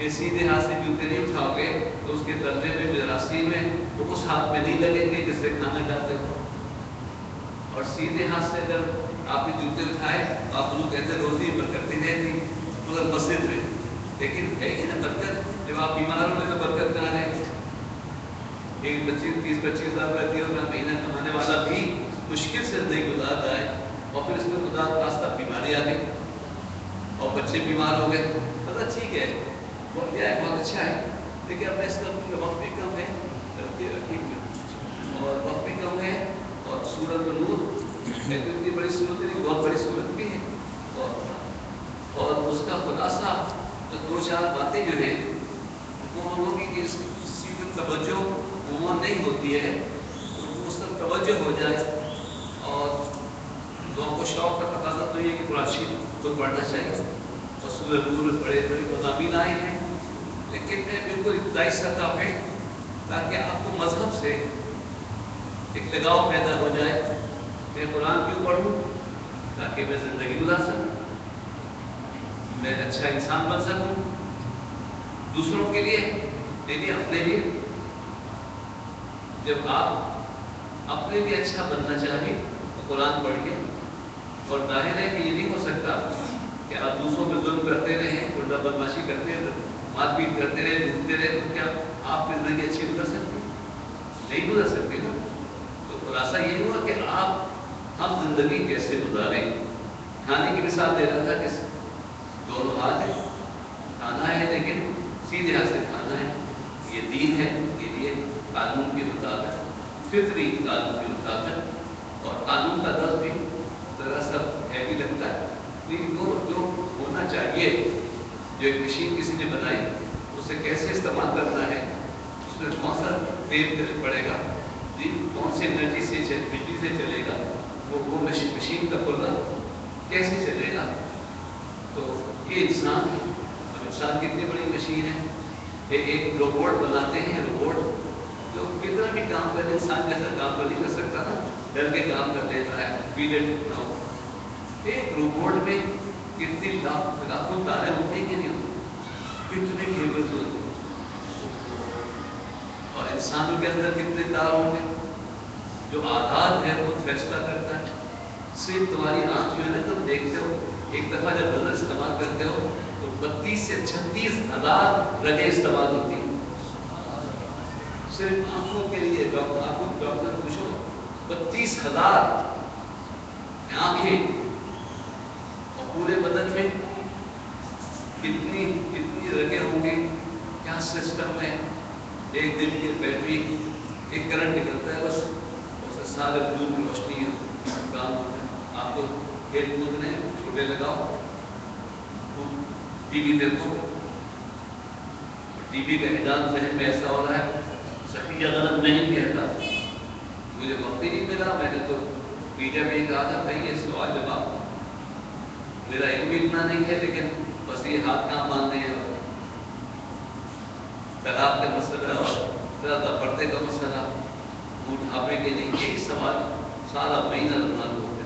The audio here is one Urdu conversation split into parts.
کہ سیدھے ہاتھ سے جوتے نہیں اٹھاؤ گے تو اس کے تلے میں جراثیم ہے تو اس ہاتھ میں نہیں لگیں گے جس سے کھانا کھاتے ہو. اور سیدھے ہاتھ سے اگر آپ نے جوتے اٹھائے تو آپ لوگ کہتے روزی برکت نہیں رہتی مگر مسجد میں. لیکن ہے ہی نا برکت. جب آپ بیمار ہو تو برکت کہاں ہے؟ ایک 30-25 ہزار رہتی ہے اور مہینہ کمانے والا بھی مشکل سے زندگی گزارتا ہے اور پھر اس میں خدا راستہ بیماری آ گئی اور بچے بیمار ہو گئے. پتا ٹھیک ہے وہ کیا ہے بہت اچھا ہے لیکن اب اس کا وقت بھی کم ہے اور وقت بھی کم ہے اور سورت نور اتنی بڑی صورت نہیں بہت بڑی صورت بھی ہے اور اس کا خلاصہ جو 2-4 باتیں جو ہیں وہ لوگوں کی کسی کو توجہ عموماً نہیں ہوتی ہے اس کا توجہ ہو جائے اور لوگوں کو شوق کا تقاضا تو یہ کہ قرآن شریف کو پڑھنا چاہیے اور سورۃ نور بڑے بڑے مضامین آئے ہیں لیکن میں بالکل ابتدائی سطح پہ تاکہ آپ کو مذہب سے ایک لگاؤ پیدا ہو جائے. میں قرآن کیوں پڑھوں؟ تاکہ میں زندگی گزار سکوں, میں اچھا انسان بن سکوں دوسروں کے لیے لیکن اپنے لیے. جب آپ اپنے لیے اچھا بننا چاہیں تو قرآن پڑھیے اور ظاہر ہے کہ یہ نہیں ہو سکتا کہ آپ دوسروں پہ ظلم کرتے رہیں الٹا بدماشی کرتے رہے مار پیٹ کرتے رہے ڈھونڈتے رہے تو کیا آپ کی زندگی اچھی گزر سکتے؟ نہیں گزر سکتے نا. تو خلاصہ یہ ہوا کہ ہم زندگی کیسے گزاریں. کھانے کی مثال دے رہا تھا کہ دونوں ہاتھ ہیں کھانا ہے لیکن سیدھے ہاتھ سے کھانا ہے. یہ دین ہے یہ لیے قانون کے مطابق فطری قانون کے مطابق اور قانون کا درد بھی ذرا سا ہیوی لگتا ہے لیکن وہ جو ہونا چاہیے جو ایک مشین کسی نے بنائی اسے کیسے استعمال کرنا ہے اس میں کون سا تیل پڑے گا کون سی انرجی سے بجلی سے چلے گا وہ مشین کا کھلنا کیسے چلے گا. تو یہ انسان کتنی بڑی مشین ہے. ایک روبوٹ بناتے ہیں روبوٹ جو کتنا بھی کام کرے انسان جیسا کام تو نہیں کر سکتا نا ڈر کے کام کر لیتا ہے پیریڈ. ایک روبوٹ میں کتنی لاکھوں تاریں ہوتی ہیں کہ نہیں کتنے کیبلز ہوتے اور انسانوں کے اندر کتنے تار ہوں گے. جو آزاد ہے وہ فیصلہ کرتا ہے. صرف تمہاری آنکھ جو ہے نا تم دیکھتے ہو ایک دفعہ جب نظر استعمال کرتے ہو تو 32 سے 36 ہزار رگیں استعمال ہوتی ہیں صرف آنکھوں کے لیے. ڈاکٹر پوچھو 32,000 آنکھیں اور پورے بدن میں کتنی رگیں ہوں گی. کیا سسٹم ہے. ایک دن کی بیٹری ایک کرنٹ نکلتا ہے بس اس سارے وجود کی روشنی کام ہوتا ہے. آپ کو کھیل کود نے چھوٹے لگاؤ ٹی وی دیکھو ٹی وی کا نظام ذہن میں ایسا ہو رہا ہے صحیح یا غلط نہیں کہتا مجھے وقت ہی نہیں ملا. میں نے تو میڈیا میں کہا تھا بھائی یہ سوال جواب میرا علم بھی اتنا نہیں ہے لیکن بس یہ ہاتھ کام مانتے ہیں. طلاق کا مسئلہ زیادہ پردے کا مسئلہ بوڑھاپے کے لیے یہی سوال سارا مہینہ رمضان کو ہوتے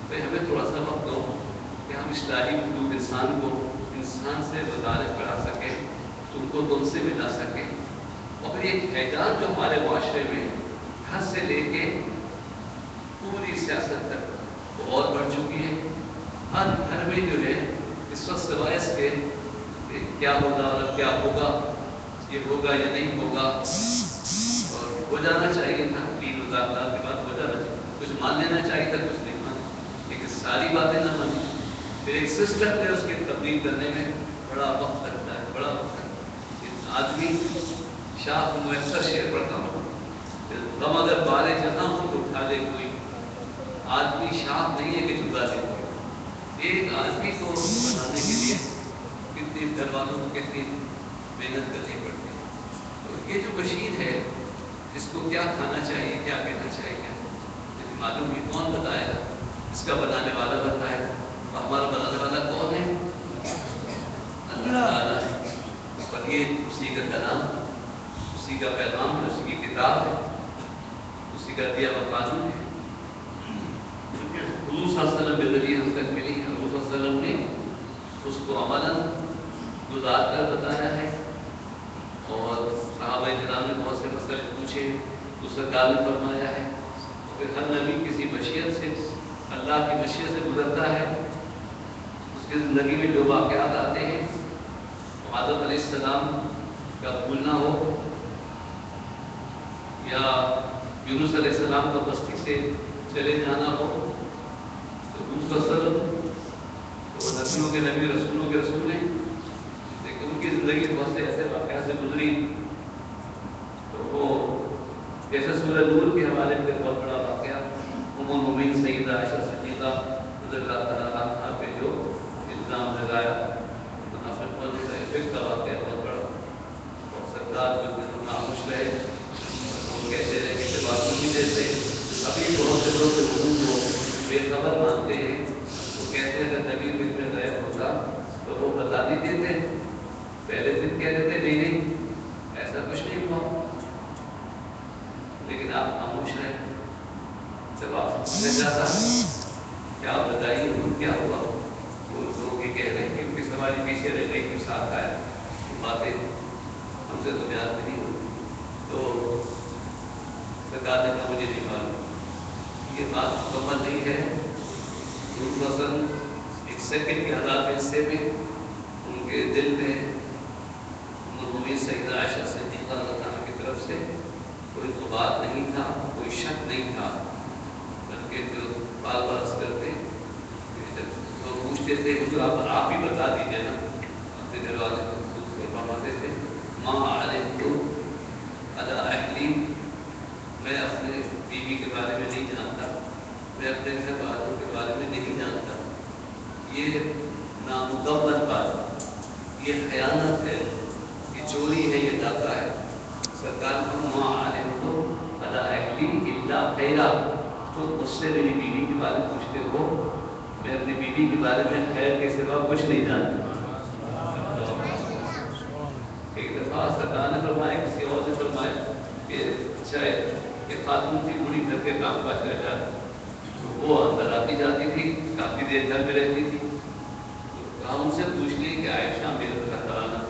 تو ہمیں تھوڑا سا وقت دو کہ ہم اصلاحی مخلوق انسان کو انسان سے وزارت کرا سکیں تم کو تم سے ملا سکیں. اور پھر ایک اعجاز جو ہمارے معاشرے میں گھر سے لے کے پوری سیاست تک وہ اور بڑھ چکی ہے. ہر گھر میں جو ہے اس وقت سوائے اس کے کیا ہوگا اور کیا ہوگا یہ ہوگا یا نہیں ہوگا اور ہو جانا چاہیے تھا 3,000 سال کے بعد ہو جانا چاہیے کچھ مان لینا چاہیے تھا کچھ نہیں مان لیکن ساری باتیں نہ مانی. پھر ایک سسٹم ہے اس کی تبدیل کرنے میں بڑا وقت لگتا ہے بڑا وقت لگتا ہے. آدمی شاہ میں اکثر شعر پڑھتا ہوں غم اگر بارے جہاں ہو تو اٹھا لے کوئی آدمی شاہ نہیں ہے کہ جدا دے. ایک آدمی کو بنانے کے لیے کتنی گھر والوں کو کتنی محنت کرنی پڑتی ہے. تو یہ جو مشین ہے اس کو کیا کھانا چاہیے کیا کہنا چاہیے معلوم ہے کون بتائے گا. اس کا بنانے والا بتائے گا. اور ہمارا بنانے والا کون ہے؟ اللہ تعالیٰ ہے. اور یہ اسی کا کلام اسی کا پیغام ہے اسی کی کتاب ہے اسی کا دیا ہوا قانون ہے. حضور صلی اللہ علیہ وسلم کے ذریعے ہم تک ملی. حضور صلی اللہ علیہ وسلم نے اس کو عملاً گزار کر بتایا ہے، اور صحابہ کرام نے بہت سے مسئلے پوچھے تو سرکار نے فرمایا ہے. پھر ہر نبی کسی مشیت سے، اللہ کی مشیت سے گزرتا ہے. اس کی زندگی میں جو واقعات آتے ہیں، آدم علیہ السلام کا بھولنا ہو، یا یونس علیہ السلام کا بستی سے چلے جانا ہو، تو مسلسل تو نبیوں کے نبی، رسولوں کے رسول ہیں، لیکن ان کی زندگی بہت سے ایسے واقعات سے گزری. تو وہ جیسے سورہ نور کے حوالے سے بہت بڑا واقعہ، ام المؤمنین سیدہ عائشہ صدیقہ رضی اللہ تعالیٰ عنہا پہ جو الزام لگایا، منافقوں سے افق کا واقعہ بہت بڑا. اور سرکار جو بالکل خاموش رہے، وہ کہتے رہے کہ جواب نہیں دیتے. ابھی بہت سے لوگ کو بے خبر مانتے ہیں، وہ کہتے ہیں اگر نبی میں غائب ہوتا تو وہ بتا نہیں دیتے، پہلے دن کہہ دیتے نہیں نہیں ایسا کچھ نہیں ہوا. لیکن آپ خاموش رہے. جب آپ پوچھنا چاہتا کیا آپ بتائیے کیا ہوا، وہ لوگ یہ کہہ رہے ہیں کہ ان کی سواری پیچھے رہ گئی کہ ساتھ آیا، باتیں ہم سے تو بیان نہیں ہوئی. تو سرکار نے کہا مجھے نہیں معلوم، یہ بات مکمل نہیں ہے. مثلاً ایک سیکنڈ کے ہزار حصے میں ان کے دل میں المؤمنین سیدہ عائشہ صدیقہ رضی اللہ عنہا کی طرف سے کوئی غبار نہیں تھا، کوئی شک نہیں تھا، بلکہ جو بار بار عرض کرتے تو پوچھتے تھے کہ آپ ہی بتا دیجیے نا. اپنے گھر والے کو فرماتے تھے ماں علمت علی اہلی، میں اپنے بیوی کے بارے میں نہیں جانتا، میں اپنے گھر والوں کے بارے میں نہیں جانتا. یہ نامکمل بات، یہ خیانت ہے، یہ چوری ہے، یہ دھوکہ ہے. سرکار کو ماں علمت علی اہلی الا خیرا، تو مجھ سے میری بیوی کے بارے میں پوچھتے ہو، میں اپنی بیوی کے بارے میں خیر کے سوا کچھ نہیں جانتا. ایک دفعہ سرکار نے فرمایا، کسی اور نے فرمایا کہ اچھا ہے کہ خاتون کی بڑی گھر کے کام کاج رہ جاتی، وہ اندر آتی جاتی تھی، کافی دیر گھر میں رہتی تھی. کہا ان سے پوچھ لی کہ عائشہ میرے گھر کرانا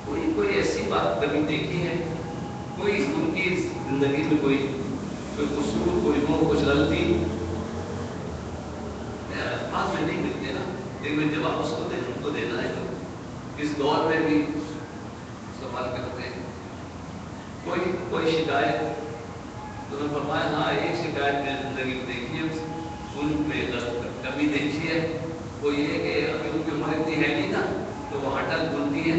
کوئی ایسی بات کبھی دیکھی ہے، کوئی ان کی زندگی میں کوئی قصور، کوئی ہو، کچھ غلطی؟ بات میں نہیں ملتے نا، لیکن جواب اس کو ان کو دینا ہے. اس دور میں بھی سوال کرتے ہیں کوئی شکایت، تو نے فرمایا ہاں ایک شکایت میں زندگی میں دیکھی ہے، ان میں کمی دیکھی ہے، وہ یہ کہ ابھی ان کی عمر اتنی ہے نہیں نا، تو وہ آٹا گھولتی ہے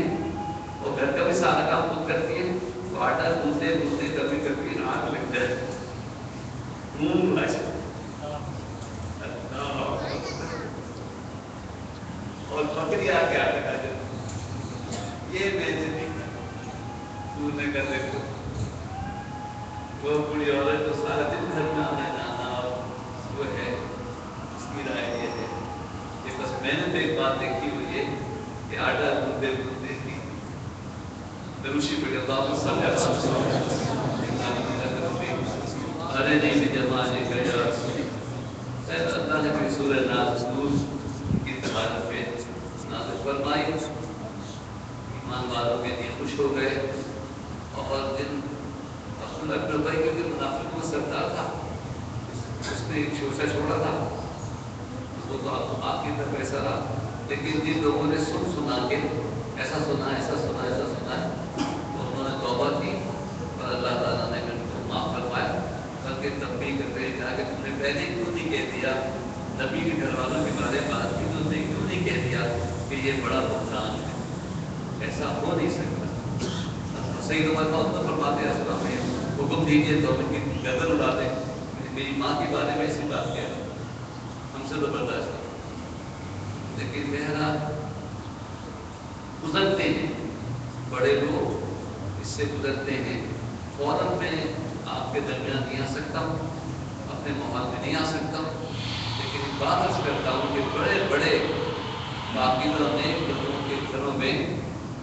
اور گھر کا بھی سارا کام خود کرتی ہے. وہ آٹا گھولتے گھولتے کبھی کبھی آنکھ لگ جائے، منہ اور بکری آ کے آٹا کھا جاتی. یہ میں نے دیکھا دور نے کر دیکھو، وہ بڑی عورت تو سارا دن گھر میں آنا جانا، اور وہ ہے اس کی رائے یہ ہے کہ بس میں نے تو ایک بات دیکھی ہوئی ہے کہ آٹا گھولتے گھولتے تھی دروشی پڑے اللہ صلی ارے نہیں جمانے گیا. اللہ نے بھی سورہ نور کی تبارک پہ نازل فرمائی، ایمان والوں کے لیے خوش ہو گئے. اور دن عبداللہ بن ابی کیونکہ منافقوں میں سردار تھا، اس نے ایک شوشہ چھوڑا تھا، وہ تو آپ کی طرف ایسا رہا. لیکن جن لوگوں نے سنا کے ایسا سنا ایسا سنا ایسا سنا ہے، تو انہوں نے توبہ کی اور اللہ تعالیٰ نے ان کو معاف فرمایا. بلکہ تنبیہ کرتے ہیں کہا کہ تم نے پہلے کیوں نہیں کہہ دیا، نبی کے گھر والوں کے بارے میں بات کی تو کیوں نہیں کہہ دیا کہ یہ بڑا بہتان ہے، ایسا ہو نہیں سکتا. سید عمر بہت فرماتے ہیں میں حکم دیجیے تو ان کی گردن اڑا دیں، میری ماں کے بارے میں ایسی بات کیا ہم سے تو برداشت نہیں. لیکن بہرحال گزرتے ہیں بڑے لوگ، اس سے گزرتے ہیں. فوراً میں آپ کے درمیان نہیں آ سکتا ہوں، اپنے ماحول میں نہیں آ سکتا ہوں، لیکن بات عرض کرتا ہوں کہ بڑے بڑے باقیدہ نیک لوگوں کے گھروں میں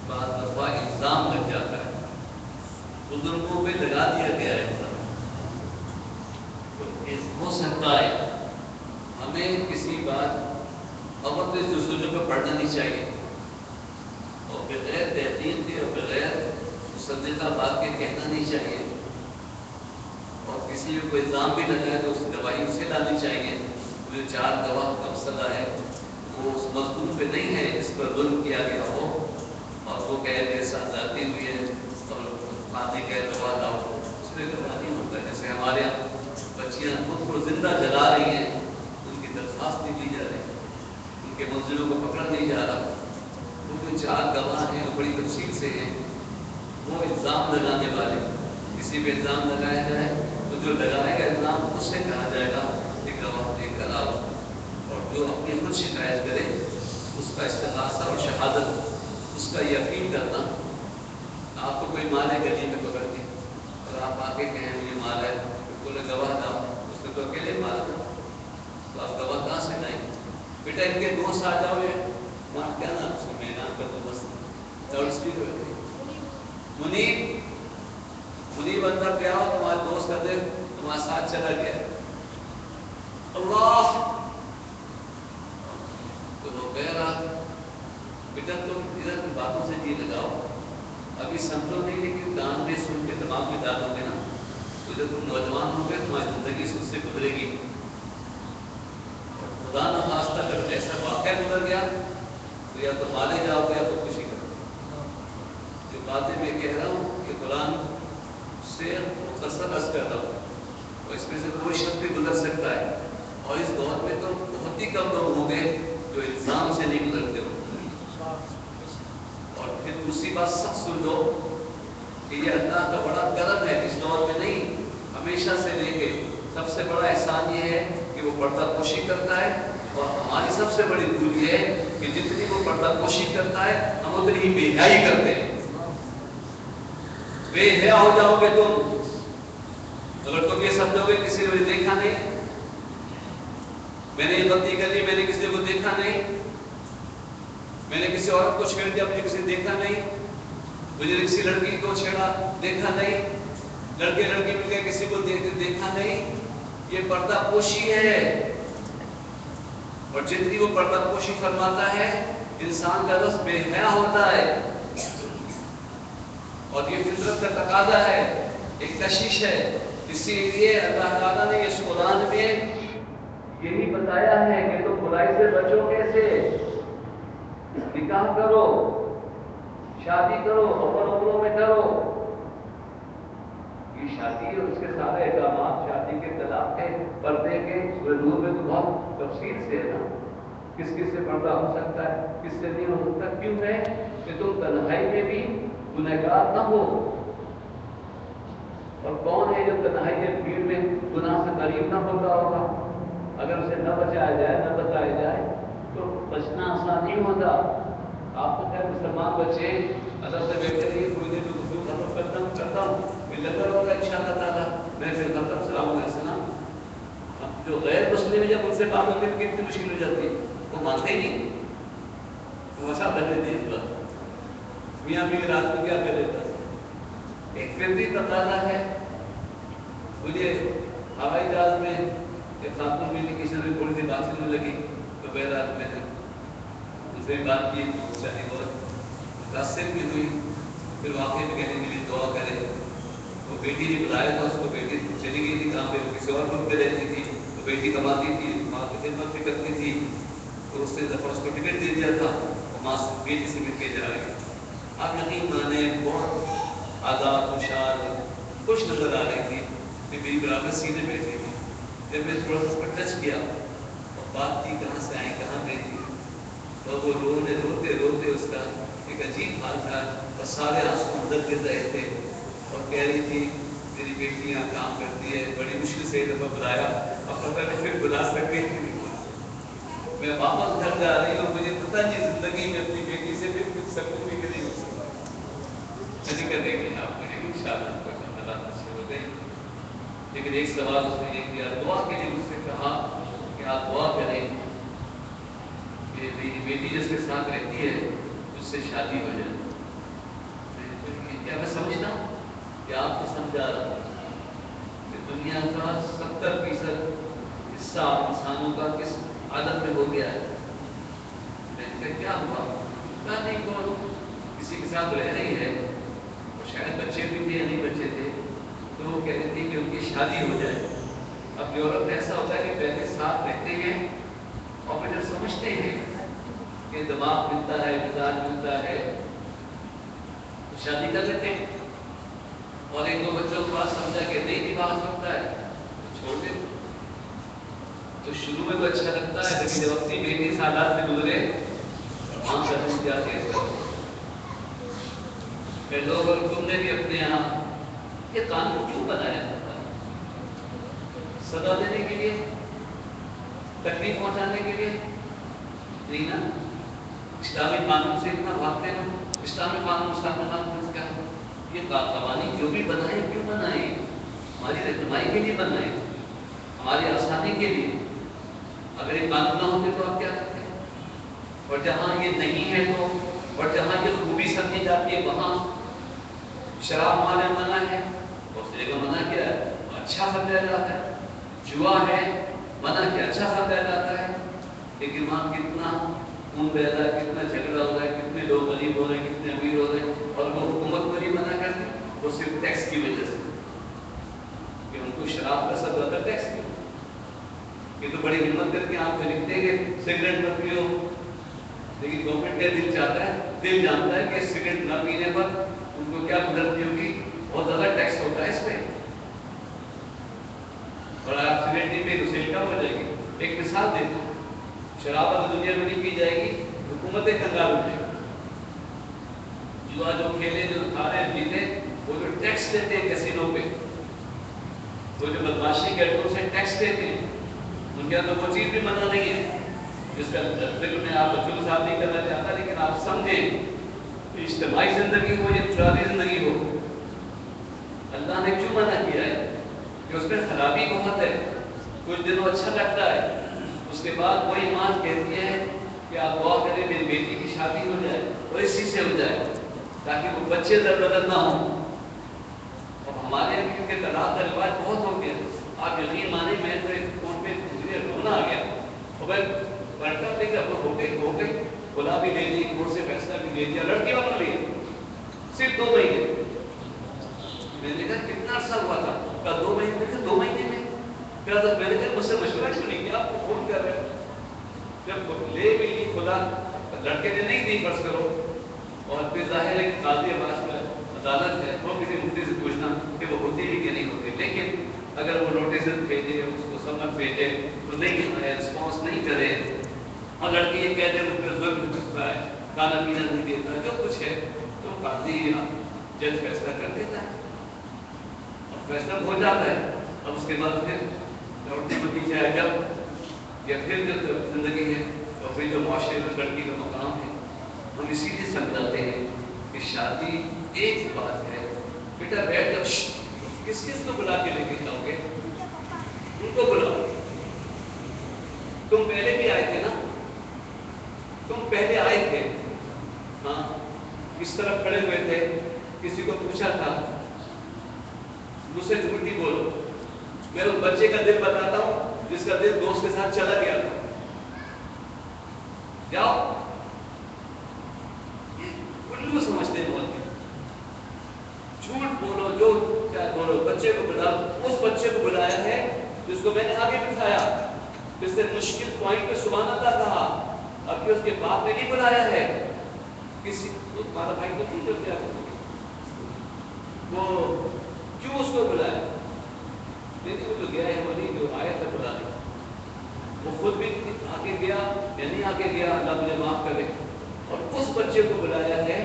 بعض دفعہ الزام لگ جاتا ہے، بزرگوں پہ لگا دیا گیا ہے. ہو سکتا ہے ہمیں کسی بات اور جستجو پہ پڑھنا نہیں چاہیے، اور اور بغیر تحقیق کے اور بغیر مصدقہ بات کے کہنا نہیں چاہیے، اور کسی کو الزام بھی لگائے تو اس کی گواہی اسے لانی چاہیے۔ جو 4 گواہ کا مسئلہ ہے وہ اس مظلوم پہ نہیں ہے جس پر ظلم کیا گیا ہو، اور وہ کہے میرے ساتھ زیادتی ہوئی ہے اور قاضی کہے گواہ لاؤ، اس میں گواہ نہیں ہوتا ہے۔ جیسے ہمارے یہاں بچیاں خود کو زندہ جلا رہی ہیں، ان کی درخواست نہیں دی جا رہی، ان کے منزلوں کو پکڑا نہیں جا رہا، وہ جو 4 گواہ ہیں وہ بڑی تفصیل سے ہیں، وہ الزام لگانے والے، کسی پہ الزام لگایا جائے تو جو لگائے گا الزام اس سے کہا جائے گا کہ گواہ لے کر آؤ، اور جو اپنی خود شکایت کرے اس کا استغاثہ اور شہادت، اس کا یقین کرنا۔ آپ کو کوئی مال ہے گلی میں پکڑ کے اور آپ آ کے کہیں مجھے مال ہے، بولے گواہ لاؤ، اس نے تو اکیلے مال تھا، تو آپ گواہ کہاں سے لائیں؟ بیٹا ان کے دوست آ جاؤ، وہاں کیا نا اس کو میدان کا تو بس لاؤڈ اسپیکر منیب اندر پہ آؤ، تمہارے دوست کا دل تمہارے ساتھ چلا گیا، اللہ تو وہ کہہ رہا بیٹا تم ادھر کی باتوں سے جی لگاؤ، ابھی سمجھو نہیں، لیکن کان میں سن کے دماغ میں ڈالو گے نا تو جب تم نوجوان ہو گے تمہاری زندگی سے اس سے گزرے گی، خدا نہ خواستہ اگر ایسا واقعہ گزر گیا تو یا تو مارے جاؤ گے یا خودکشی کرو۔ جو باتیں میں کہہ رہا ہوں کہ قرآن سے مختصر عرض کر رہا ہوں، اور اس میں سے کوئی شخص بھی گزر سکتا ہے، اور اس دور میں تو بہت ہی کم لوگ ہوں گے جو الزام سے نہیں گزرتے ہو۔ اور پھر دوسری بات سب سن لو کہ یہ اللہ کا بڑا کرم ہے، اس دور میں نہیں ہمیشہ سے لے کے سب سے بڑا احسان یہ ہے کہ وہ پردہ پوشی کرتا ہے، اور ہماری سب سے بڑی بھول یہ ہے کہ جتنی وہ پردہ پوشی کرتا ہے ہم اتنی ہی بے حیائی کرتے ہیں۔ بے حیا ہو جاؤ گے تم اگر تم یہ سمجھو گے کسی نے مجھے دیکھا نہیں، میں نے یہ غلطی کر لی، میں نے کسی کو دیکھا نہیں، میں نے کسی عورت کو چھیڑ دیا، مجھے کسی نے دیکھا نہیں، مجھے کسی لڑکی کو چھیڑا دیکھا نہیں، لڑکے لڑکی مل کے کسی کو دیکھا نہیں، یہ پردہ پوشی ہے۔ اور جتنی وہ پردہ پوشی فرماتا ہے انسان کا لفظ بے حیا ہوتا ہے، اور یہ فطرت کا تقاضا ہے، ایک کشش ہے۔ اسی لیے اللہ تعالیٰ نے اس قرآن میں یہی بتایا ہے کہ تم برائی سے بچو کیسے، نکاح کرو، شادی کرو، عمروں میں کرو۔ یہ شادی اور اس کے سارے احکامات شادی کے، طلاق کے، پردے کے، سورۃ نور میں تو بہت تفصیل سے ہے نا، کس کس سے پردہ ہو سکتا ہے، کس سے نہیں ہو سکتا، کیوں ہے کہ تم تنہائی میں بھی گنہگار نہ ہو۔ اور کون ہے جو تنہائی کے بھیڑ میں گناہ سے قریب نہ ہوتا ہوگا؟ اگر اسے نہ بچایا جائے، نہ بتایا جائے تو بچنا آسان نہیں ہوتا۔ آپ تو خیر مسلمان بچے اللہ سے بیٹھے رہیے، کوئی دن میں گفتگو ختم کرتا ہوں، پھر لگا ہوگا ان شاء اللہ تعالیٰ میں پھر ختم السلام علیہ السلام۔ اب جو غیر مسلم جب ان سے بات ہوتی ہے کتنی مشکل ہو جاتی ہے، وہ مانتے ہی نہیں، وہ وسا کر لیتے ہیں۔ میاں بھی رات میں کیا کر لیتا ہے، ایک فطری تقاضا ہے۔ مجھے ہوائی جہاز میں ایک خاتون ملی، کسی نے تھوڑی سی بات کرنے لگی تو بہرحال میں نے ان سے بات کی، چاہے بہت متاثر بھی ہوئی، پھر واقعی میں کہنے کے لیے دعا کرے۔ وہ بیٹی نے بلایا تھا اس کو، بیٹی چلی گئی تھی کام پہ، کسی اور ملک پہ رہتی تھی، تو بیٹی کماتی تھی، ماں کی خدمت بھی کرتی تھی، تو اس نے دفعہ اس کو ٹکٹ دے دیا تھا، اور ماں بیٹی سے مل کے جا رہی۔ آپ یقین مانے بہت آزاد، خوشحال، خوش نظر آ رہی تھی کہ میری برابر سینے بیٹھی تھی۔ جب میں تھوڑا سا اس پر ٹچ کیا اور بات کی کہاں سے آئی، کہاں گئی تھی، تو وہ روتے روتے اس کا ایک عجیب حال تھا، اور سارے آنسو اندر گر رہے تھے، اور کہہ رہی تھی میری بیٹی یہاں کام کرتی ہے، بڑی مشکل سے ایک دفعہ بلایا، اب پتہ نہیں پھر بلا سکے۔ میں واپس گھر جا رہی ہوں، مجھے پتہ نہیں زندگی میں اپنی بیٹی سے پھر کچھ سکون بھی نہیں ہو سکتا۔ چلی کر دیں گے آپ کو انشاءاللہ اللہ سے ہو گئی۔ لیکن ایک سوال اس نے یہ کیا، دعا کے لیے مجھ سے کہا کہ آپ دعا کریں کہ میری بیٹی جس کے ساتھ رہتی ہے اس سے شادی ہو جائے۔ کیا میں سمجھتا ہوں کہ آپ کو سمجھا رہا ہوں کہ دنیا کا 70% حصہ انسانوں کا کس عالم میں ہو گیا ہے۔ میں نے کہا کیا ہوا؟ کہا نہیں، کسی کے ساتھ رہ رہی ہے اور شاید بچے بھی تھے یا نہیں بچے تھے تو وہ کہہ رہی تھی کہ ان کی شادی ہو جائے. اب یورپ میں ایسا ہوتا ہے کہ پہلے ساتھ رہتے ہیں اور پھر جب سمجھتے ہیں کہ دماغ ملتا ہے مزاج ملتا ہے تو شادی کر لیتے ہیں اور ایک دو بچوں کے پاس سمجھا کہ نہیں نبھا سکتا ہے تو چھوڑ دیتے. تو شروع میں تو اچھا لگتا ہے لیکن جب اپنی بیٹی سالات سے گزرے وہاں سے ہم جاتے ہیں پھر لوگ اور تم نے بھی اپنے یہاں یہ قانون کیوں بنایا جاتا ہے؟ سزا دینے کے لیے, تکلیف پہنچانے کے لیے نہیں نا. اسلامی قانون سے اتنا بھاگتے ہیں. اسلامی قانون کا یہ قوانین جو بھی بنائے کیوں بنائے؟ ہماری رہنمائی کے لیے بنائے, ہماری آسانی کے لیے. اگر یہ قانون نہ ہوتے تو آپ کیا کرتے ہیں؟ اور جہاں یہ نہیں ہے تو, اور جہاں یہ خوبی سمجھی جاتی ہے وہاں شراب مانے منع ہے, اس جگہ منع کیا ہے اچھا سمجھا جاتا ہے. جوا ہے منع کیا اچھا سمجھا جاتا ہے. لیکن وہاں کتنا خون بہ رہا ہے, کتنا جھگڑا ہو رہا ہے, کتنے لوگ غریب ہو رہے ہیں, کتنے امیر ہو رہے ہیں, اور وہ حکومت کو نہیں منع کرتی, وہ صرف ٹیکس کی وجہ سے کہ ان کو شراب کا سب زیادہ ٹیکس کیوں. یہ تو بڑی ہمت کر کے آپ کو لکھتے ہیں کہ سگریٹ مت پیو, لیکن گورنمنٹ کا دل چاہتا ہے, دل جانتا ہے کہ سگریٹ نہ پینے پر ان کو کیا گزرتی ہوگی, بہت زیادہ ٹیکس ہوتا ہے اس پہ. اور آپ سگریٹ نہیں پی تو سیل کم ہو جائے گی. ایک مثال دیتا ہوں, شراب اگر دنیا میں نہیں پی جائے گی حکومتیں کنگال ہو جائیں گی. جوا جو کھیلے جو کھانے پیتے وہ جو ٹیکس لیتے ہیں کیسینو پہ, وہ جو بدماشی کے اڈوں سے ٹیکس لیتے ہیں ان کے اندر وہ چیز بھی منع نہیں ہے جس کا ذکر میں آپ بچوں کے ساتھ نہیں کرنا چاہتا, لیکن آپ سمجھیں کہ اجتماعی زندگی ہو یا انفرادی زندگی ہو اللہ نے کیوں منع کیا ہے کہ اس میں خرابی بہت ہے. کچھ دنوں اچھا لگتا ہے, اس کے بعد وہی ماں کہتی ہے کہ آپ دعا کریں میری بیٹی کی شادی ہو جائے اور اسی سے ہو جائے تاکہ وہ بچے در بدر نہ ہوں. اب ہمارے یہاں کیونکہ طلاق کا رواج بہت ہو گیا, آپ یقین مانیں میں تو ایک فون پہ مجھے رونا آ گیا. اور میں پڑھتا تھا کہ اب ہو گئی خدا بھی لے لی, کورٹ سے فیصلہ بھی لے لیا, لڑکی والا لیا صرف 2 مہینے. میں نے کہا کتنا عرصہ ہوا تھا, کہا 2 مہینے میں. 2 مہینے میں کیا تھا؟ میں نے کہا مجھ سے مشورہ کیوں نہیں کیا, آپ کو فون کر رہے ہیں. جب لے بھی لی خدا لڑکے نے نہیں دی فرض کرو, اور پھر ظاہر ہے کہ قاضی عباس میں عدالت ہے, وہ کسی مفتی سے پوچھنا کہ وہ ہوتی بھی کہ نہیں ہوتی. لیکن اگر وہ نوٹس بھیجے, اس کو سمجھ بھیجے تو نہیں ہے, رسپانس نہیں کرے, اور لڑکی یہ کہہ دے مجھ پہ ظلم کرتا ہے, کھانا پینا نہیں دیتا, جو کچھ ہے تو قاضی جج فیصلہ کر دیتا ہے اور فیصلہ ہو جاتا ہے. اب اس کے بعد پھر لوٹنے کو پیچھے آئے جب یا پھر جو زندگی ہے اور پھر جو معاشرے میں لڑکی کا مقام ہے, ہم اسی لیے سمجھاتے ہیں کہ شادی ایک بات ہے. بیٹا بیٹھ جاؤ, کس کس کو بلا کے لے کے جاؤ گے, ان کو بلاؤ. تم پہلے بھی آئے تھے نا, تم پہلے آئے تھے, ہاں کس طرف کھڑے ہوئے تھے, کسی کو پوچھا تھا, مجھ سے جھوٹ نہیں بولو. میں اس بچے کا دل بتاتا ہوں جس کا دل دوست کے ساتھ چلا گیا تھا. جاؤ, الو سمجھتے ہیں بہت, جھوٹ بولو جو کیا بولو, بچے کو بلاؤ. اس بچے کو بلایا ہے جس کو میں نے آگے بٹھایا, جس سے مشکل پوائنٹ پہ سبحان اللہ کہا. اب کہ اس کے باپ نے نہیں بلایا ہے, کسی تمہارا بھائی تو نہیں جو کیا وہ کیوں اس کو بلایا, لیکن وہ جو گیا ہے وہ نہیں, جو آیا تھا بلا دیا. وہ خود بھی آگے گیا یا نہیں آگے گیا, اللہ مجھے معاف کرے. اور اس بچے کو بلایا ہے.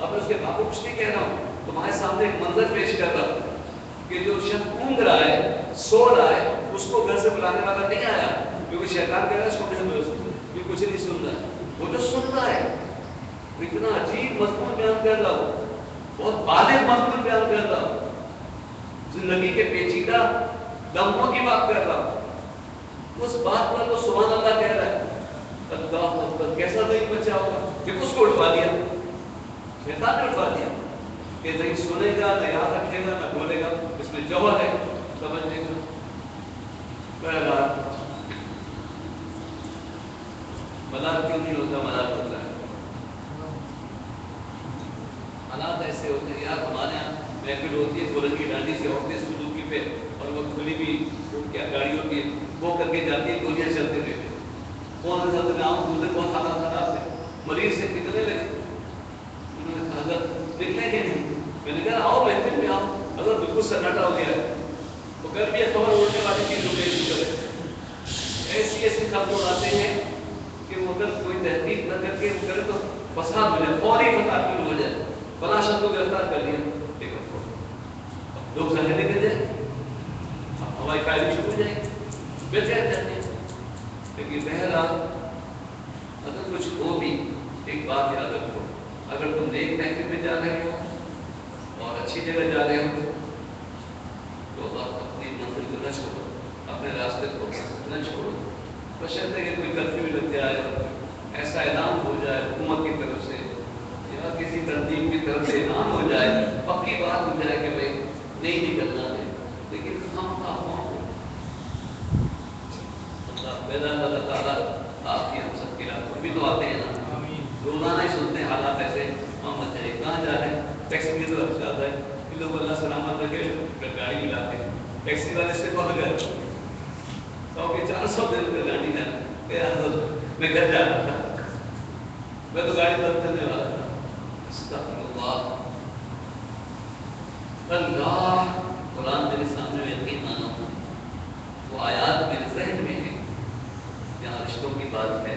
اب اس کے باپ کو کچھ نہیں کہہ رہا ہوں, تمہارے سامنے ایک منظر پیش کر رہا ہوں کہ جو شخص اونگ رہا ہے, سو رہا ہے, اس کو گھر سے بلانے والا نہیں آیا کیونکہ شیطان کہہ رہا ہے اس کو یہ کچھ نہیں سن رہا ہے. وہ جو سن رہا ہے اتنا عجیب مضمون بیان کر رہا ہوں, بہت بالغ مضمون بیان کر رہا ہوں, زندگی کے پیچیدہ لمحوں کی بات کر رہا ہوں. اس بات پر وہ سبحان اللہ کہہ رہا ہے. اللہ کیسا نہیں بچا ہوگا کہ اس کو اٹھوا دیا, شیطان نے اٹھوا دیا کہ نہیں سنے گا, نہ یاد رکھے گا, نہ بولے گا. اس میں جوہر ہے سمجھنے کا. مذاق کیوں نہیں ہوتا, مذاق ہوتا ہے. حالات ایسے ہوتے ہیں یار. ہمارے یہاں محفل ہوتی ہے بلند کی ڈانڈی سے عورتیں سلوکی پہ اور وہ کھلی بھی کیا گاڑی ہوتی ہے وہ کر کے جاتی ہے, گولیاں چلتے رہتے. کون سا میں آؤں مجھے بہت حالات خراب ہے, مریض سے کتنے لگے. انہوں نے کہا اگر نکلیں گے نہیں. میں نے کہا آؤ محفل میں آؤ. اگر بالکل سناٹا ہو گیا ہے تو کر بھی خبر اڑنے والی چیز ہو گئی. ایسی ایسی خبر اڑاتے ہیں کہ وہ اگر کوئی تحقیق نہ کر کے وہ کرے تو فساد ہو جائے, فوری فساد شروع ہو جائے. فلاں شخص کو گرفتار کر دیا, لوگ سمجھنے کے جائے ہوائی فائرنگ شروع ہو جائے بے چین جاتے ہیں. لیکن بہرحال اگر کچھ ہو بھی ایک بات یاد رکھو, اگر تم نیک محفل میں جا رہے ہو اور اچھی جگہ جا رہے ہو تو آپ اپنی منزل کو نہ چھوڑو, اپنے راستے کو نہ چھوڑو. بشرطے کہ کوئی کرفیو لگ جائے, ایسا اعلان ہو جائے حکومت کی طرف سے یا کسی تنظیم کی طرف سے اعلان ہو جائے, پکی بات ہو جائے کہ بھائی نہیں نکلنا ہے. لیکن ہم اللہ تعالیٰ آپ کی ہم سب کی رات بھی تو آتے ہیں نا, روزانہ ہی سنتے ہیں حالات ایسے. محمد جائے کہاں جا رہے ہیں, ٹیکسی کی طرف سے آتا ہے کہ لوگ اللہ سلامت رکھے گاڑی ملاتے ہیں. ٹیکسی والے سے بہت گئے تو 400 دن گاڑی جانا میں گھر جا رہا تھا, میں تو گاڑی بند کرنے والا تھا. اللہ قرآن میرے سامنے میں یقین مانو وہ آیات میرے ذہن میں ہے جہاں رشتوں کی بات ہے,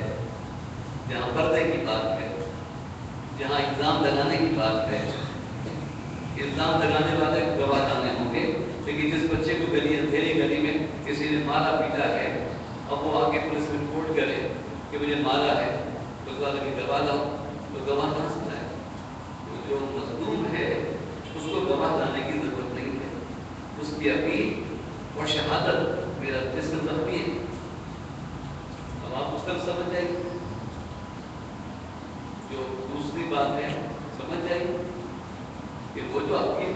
جہاں پردے کی بات ہے, جہاں الزام لگانے کی بات ہے. الزام لگانے والے گواہ لانے ہوں گے, لیکن جس بچے کو گلی اندھیری گلی میں کسی نے مارا پیٹا ہے اب وہ آ کے پولیس میں رپورٹ کرے کہ مجھے مارا ہے تو گواہ لاؤ, تو گواہ کہاں سے لائے. جو مظلوم ہے اس کو گواہ لانے کی ضرورت نہیں ہے, اس کی اپیل اور شہادت میرا جسم زخمی ہے. اب آپ اس طرف سمجھ جائیں گے. جو دوسری بات ہے سمجھ جائیں گے کہ وہ جو اپیل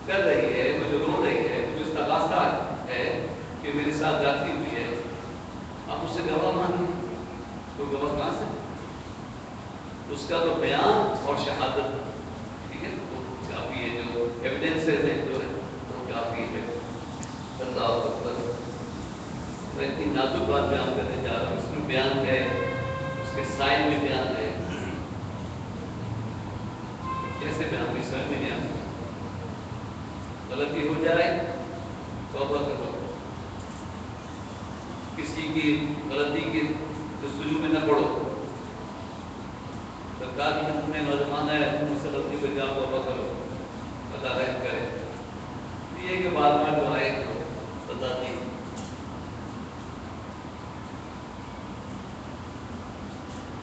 کر رہی ہے, وہ جو رو رہی ہے, جو اس کا راستہ ہے کہ میرے ساتھ جاتی ہوئی ہے, آپ اس سے گواہ مانگیں تو گواہ کہاں سے, اس کا تو بیان اور شہادت ٹھیک ہے وہ کافی ہے, جو ایویڈینسز ہیں جو ہے وہ کافی ہے. اللہ اکبر. میں اتنی نازک بات بیان کرنے جا رہا ہوں, اس میں بیان ہے, اس کے سائن میں بیان ہے, کیسے بیان کی سمجھ میں نہیں آتا. غلطی ہو جائے توبہ کرو, کسی کی غلطی کی جستجو میں نہ پڑو. سرکار کی حکم میں نوجوان ہے اس سے غلطی پہ جاؤ توبہ کرو, اللہ رحم کرے. یہ کہ بعد میں جو آئے سزا دی.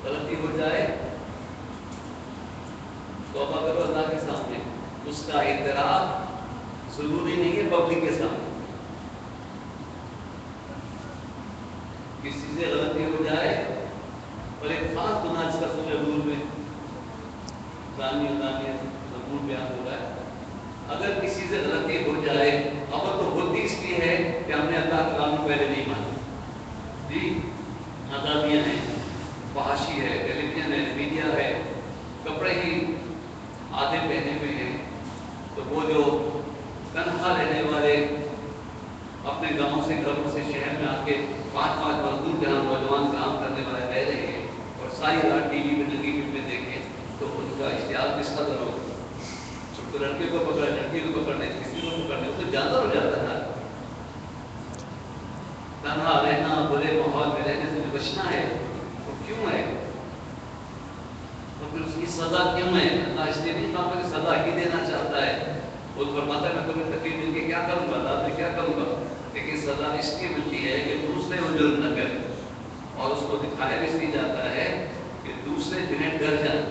غلطی ہو جائے توبہ کرو اللہ کے سامنے, اس کا اعتراف ضروری نہیں ہے پبلک کے سامنے. کسی سے غلطی ہو جائے اور ایک خاص گناہ جس کا سورہ نور میں ضرور بیان ہو رہا ہے, اگر کسی سے غلطی ہو جائے اب تو ہوتی اس لیے ہے کہ ہم نے اللہ کا قانون پہلے نہیں مانا. جی آزادیاں ہیں, فحاشی ہے, ٹیلی ویژن ہے, میڈیا ہے, کپڑے ہی آدھے پہنے ہوئے ہیں, تو وہ جو تنہا رہنے والے اپنے گاؤں سے گھروں سے شہر میں آ کے 5 مزدور جہاں نوجوان کام کرنے والے رہ رہے ہیں اور ساری رات ٹی وی میں ننگی فلمیں دیکھیں تو ان کا اشتہار کس قدر ہو. تو لڑکے کو پکڑ, لڑکی کو پکڑنے, کسی کو پکڑنے, تو جاندار ہو جاتا ہے. تنہا رہنا, برے ماحول میں رہنے سے بچنا ہے, وہ کیوں ہے, اور پھر اس کی سزا کیوں ہے. اللہ اس لیے نہیں کہا کہ سزا ہی دینا چاہتا ہے, وہ فرماتا ہے میں تمہیں تکلیف دے کے کیا کروں گا, داد میں کیا کروں گا, لیکن سزا اس لیے ملتی ہے کہ دوسرے وہ جرم نہ کرے. اور اس کو دکھایا بھی اس لیے جاتا ہے کہ دوسرے جنہیں ڈر جائیں.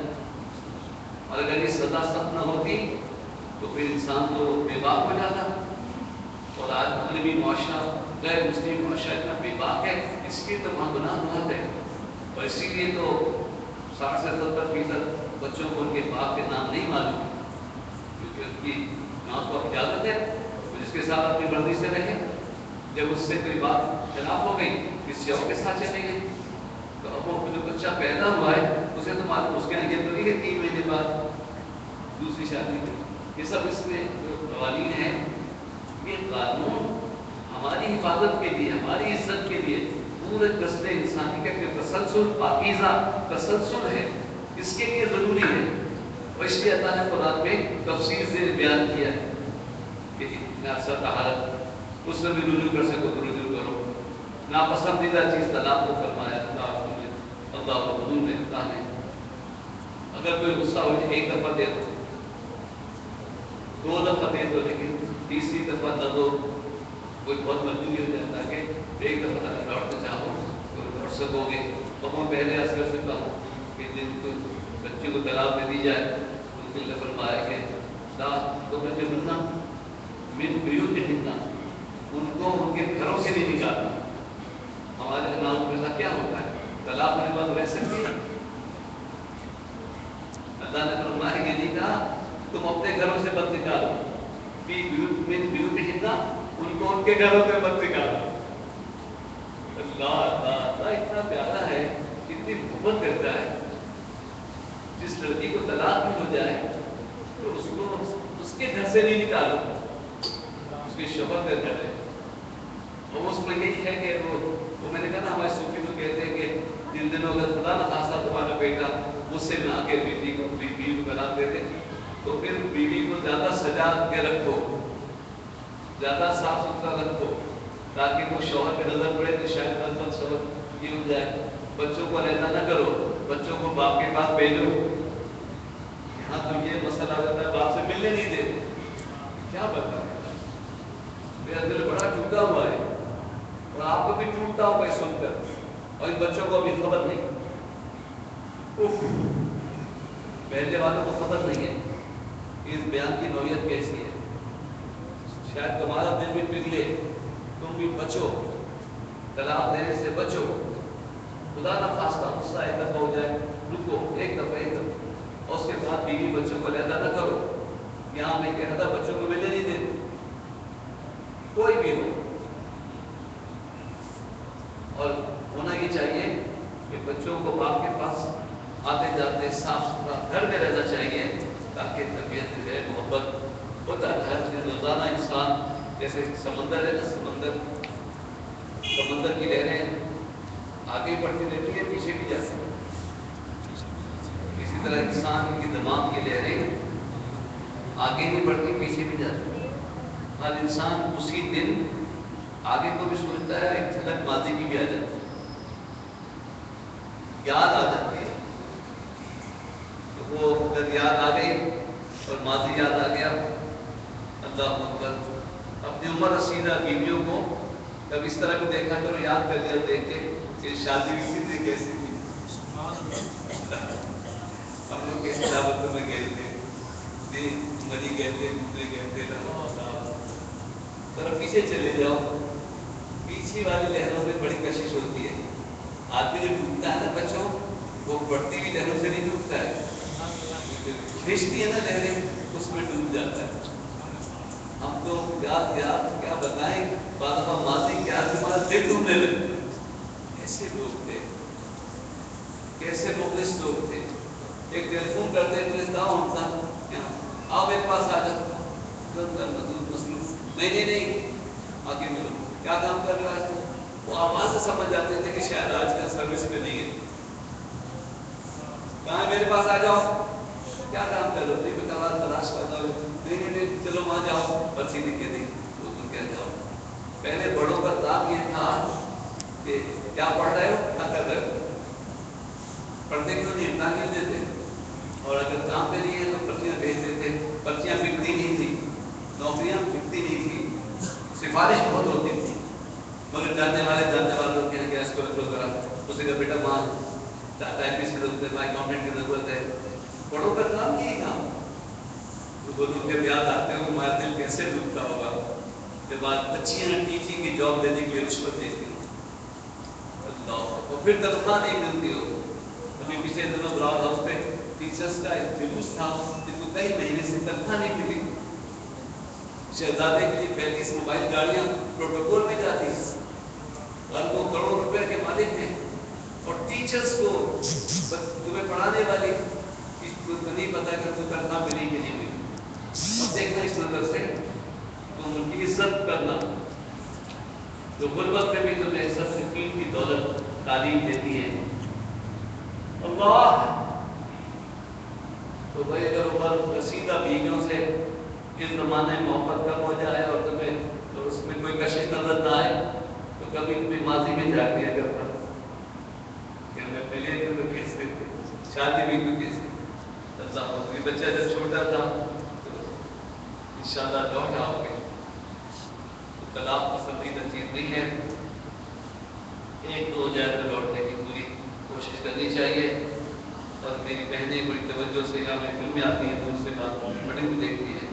اور اگر یہ سزا سخت نہ ہوتی تو پھر انسان تو بے باک ہو جاتا. اور آج مغربی معاشرہ, غیر مسلم معاشرہ اتنا بے باک ہے, اس لیے تو وہاں گناہ بہت ہے. اور اسی لیے تو 60 سے 70% بچوں کو ان کے باپ کے نام نہیں معلوم, کیونکہ ان کی ماں کو اجازت ہے جس کے ساتھ اپنی مرضی سے رہے. جب اس سے کوئی بات خلاف ہو گئی, کسی اور کے ساتھ چلے گئے, تو اب وہ جو بچہ پیدا ہوا ہے اسے تو معلوم, اس کے یہ تو نہیں ہے 3 مہینے بعد دوسری شادی میں، یہ سب اس میں جو قوانین ہیں، یہ قانون ہماری حفاظت کے لیے، ہماری عزت کے لیے، پورے نسل انسانی کا کہ تسلسل پاکیزہ تسلسل ہے، اس کے لیے ضروری ہے۔ اور اس لیے اللہ نے قرآن میں تفصیل سے بیان کیا ہے کہ ناصر طہارت، اس میں بھی رجوع کر سکو تو رجوع کرو، ناپسندیدہ چیز طلاق کو فرمایا اللہ کو حضور نے، اللہ نے اگر کوئی غصہ ہو جائے ایک دفعہ دے دو، دو دفعہ دے دو، لیکن تیسری دفعہ نہ دو، کوئی بہت مجبوری ہو جاتا ہے کہ ایک دفعہ لوٹنا چاہو تو لوٹ سکو گے۔ تو میں پہلے عرض کر سکتا ہوں کہ جن کو بچے کو طلاق دے دی جائے، ان کے لیے فرمایا کہ تو بچے بننا من بیوتہن، ان کو ان کے گھروں سے نہیں نکالنا۔ ہمارے نام میں ایسا کیا ہوتا ہے؟ طلاق ہونے کے بعد رہ سکتی ہے؟ اللہ نے فرمایا کہ نہیں کہا تم اپنے گھروں سے مت نکالو، من بیوتہن، ان کو ان کے گھروں سے مت نکالو۔ اللہ اتنا پیارا ہے، اتنی محبت کرتا ہے۔ جس لڑکی کو طلاق بھی ہو جائے تو اس کو اس کے گھر سے نہیں نکالو، اس کے شوہر کا گھر ہے۔ اور اس میں یہی ہے کہ وہ میں نے کہا نا، ہمارے صوفی تو کہتے ہیں کہ جن دنوں اگر خدا نہ خاصا تمہارا بیٹا مجھ سے نہ کے بیوی کو طلاق دے دے تو پھر بیوی کو زیادہ سجا کے رکھو، زیادہ صاف ستھرا رکھو، تاکہ وہ شوہر پہ نظر پڑے تو شاید ہسبند سبق یہ ہو جائے۔ بچوں کو علیحدہ نہ کرو، بچوں کو باپ کے پاس بھیجو۔ یہاں تو یہ مسئلہ آ جاتا ہے باپ سے ملنے نہیں دیتے، کیا بتا میرا دل بڑا ٹوٹا ہوا ہے، اور آپ کو بھی ٹوٹتا ہوگا سن کر، اور ان بچوں کو ابھی خبر نہیں، پہلے والوں کو خبر نہیں ہے اس بیان کی نوعیت کیسی ہے۔ شاید تمہارا دل بھی پگھلے، تم بھی بچو، طلاق دینے سے بچو۔ خدا نہ خواستہ غصہ ایک دفعہ ہو جائے، رکو، ایک دفعہ اور اس کے بعد بیوی بچوں کو علیحدہ نہ کرو۔ یہاں میں کہہ رہا تھا بچوں کو ملنے نہیں دیتے، کوئی بھی ہو، اور ہونا یہ چاہیے کہ بچوں کو باپ کے پاس آتے جاتے صاف ستھرا گھر میں رہنا چاہیے، تاکہ تربیت جو ہے محبت ہوتا ہے۔ روزانہ انسان جیسے سمندر ہے نا، سمندر کی لہریں آگے بڑھتی رہتی ہے، پیچھے بھی جاتی ہے، اسی طرح انسان کی دماغ کی لہریں آگے بھی بڑھتی پیچھے بھی جاتی ہے۔ ہر انسان اسی دن آگے کو بھی سوچتا ہے، ایک جھلک ماضی کی بھی آ جاتی ہے، یاد آ جاتی ہے۔ تو وہ اگر یاد آ گئی اور ماضی یاد آ گیا، اللہ اکبر، اپنی عمر رسیدہ بیویوں کو کب اس طرح بھی دیکھا کرو، یاد کر لیا دیکھ کے کہ شادی بھی تھی کیسی تھی۔ ہم لوگ کیسے دعوتوں میں گئے تھے، مری گئے تھے، دوسرے گئے تھے، ذرا پیچھے چلے جاؤ، پیچھے والی لہروں میں بڑی کشش ہوتی ہے۔ آدمی جو ڈوبتا ہے نا بچوں، وہ بڑھتی ہوئی لہروں سے نہیں ڈوبتا ہے، کھینچتی ہے نا لہریں، اس میں ڈوب جاتا ہے۔ ہم تو کیا بتائیں، بعد دفعہ ماضی کیا تمہارا دل ڈوبنے لگتا ہے۔ کیسے لوگ تھے، کیسے مخلص لوگ تھے۔ ایک ٹیلی فون کرتے تھے، کہاں ہوتا آؤ میرے پاس آ جاؤ، نہیں آ کے ملو، کیا کام کر رہا ہے؟ وہ آواز سے سمجھ جاتے تھے کہ شاید آج کل سروس پہ نہیں ہے۔ کہاں میرے پاس آ جاؤ، کیا کام کر رہے ہو؟ تلاش کرتا ہوں، نہیں چلو وہاں جاؤ، پرچی لکھ کے دی، تو تم کیا جاؤ۔ پہلے بڑوں کا کام یہ تھا کہ کیا پڑھ رہے ہو، کیا کر رہے ہو، پڑھنے کیوں نہیں، امتحان کیوں دیتے، اور اگر کام پہ نہیں ہے تو پرچیاں بھیج دیتے۔ پرچیاں بکتی نہیں تھی، نوکریاں بکتی نہیں تھی، سفارش بہت ہوتی تھی، مگر جاننے والے لوگ کہیں کہ اس کو رکھو ذرا، اسے کہ بیٹا وہاں ٹائپسٹ کی ضرورت ہے، وہاں اکاؤنٹنٹ کی ضرورت ہے۔ بڑوں کا کام یہی کام، تو وہ لوگ جب یاد آتے ہیں ہمارا دل کیسے ڈوبتا ہوگا جب بچیاں ٹیچنگ کی جاب دینے کے لیے رشوت دیتی ہیں، اللہ، اور پھر تنخواہ نہیں ملتی ہو۔ ابھی پچھلے دنوں براؤن ہاؤس پہ ٹیچرس کا جلوس تھا، جن کو کئی مہینے سے تنخواہ نہیں ملی۔ شہزادے کے لیے 35 موبائل گاڑیاں پروٹوکول میں جاتی ہیں، اربوں کروڑوں روپے کے مالک ہیں، اور ٹیچرس کو تمہیں پڑھانے والی تو نہیں پتا کہ تو کرنا بھی نہیں کہ نہیں ہوئی. اب دیکھنا اس نظر سے تو ان کی عزت کرنا جو غربت میں بھی تمہیں عزت سے کی دولت تعلیم دیتی ہے. اللہ تو بھائی اگر اوپر رسیدہ بیویوں سے اس زمانے میں محبت کم ہو جائے اور تمہیں تو اس میں کوئی کشش نظر نہ آئے تو کبھی کبھی ماضی میں جا کے اگر کہ میں پہلے تو کیسے شادی بھی کیوں کیسے اللہ بچہ جب چھوٹا تھا تو انشاءاللہ لوٹ آؤ گے. طلاق پسندیدہ چیز نہیں ہے. ایک دو ہو جائے تو لوٹنے کی پوری کوشش کرنی چاہیے. اور میری بہنیں بڑی توجہ سے یا میں فلم میں آتی ہیں تو اس سے بات بڑی بھی دیکھتی ہیں.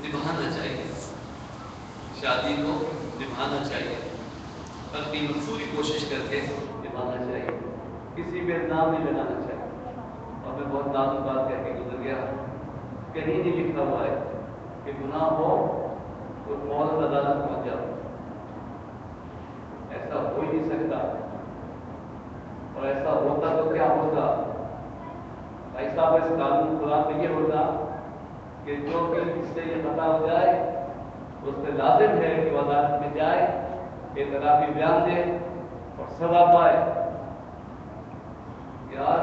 نبھانا چاہیے شادی کو نبھانا چاہیے. اپنی پوری کوشش کر کے نبھانا چاہیے. کسی پہ الزام نہیں لگانا چاہیے. اور میں بہت نازک بات کہہ کے گزر گیا. کہیں نہیں لکھا ہوا ہے کہ گناہ ہو تو فوراً عدالت پہنچ جاؤ. ایسا ہو ہی نہیں سکتا. اور ایسا ہوتا تو کیا ہوتا بھائی صاحب؟ اس قانون خلاف میں یہ ہوتا کہ جو بھی اس سے یہ پتہ ہو جائے اس سے لازم ہے کہ وہ عدالت میں جائے, اعترافی بیان دے اور سزا پائے. یار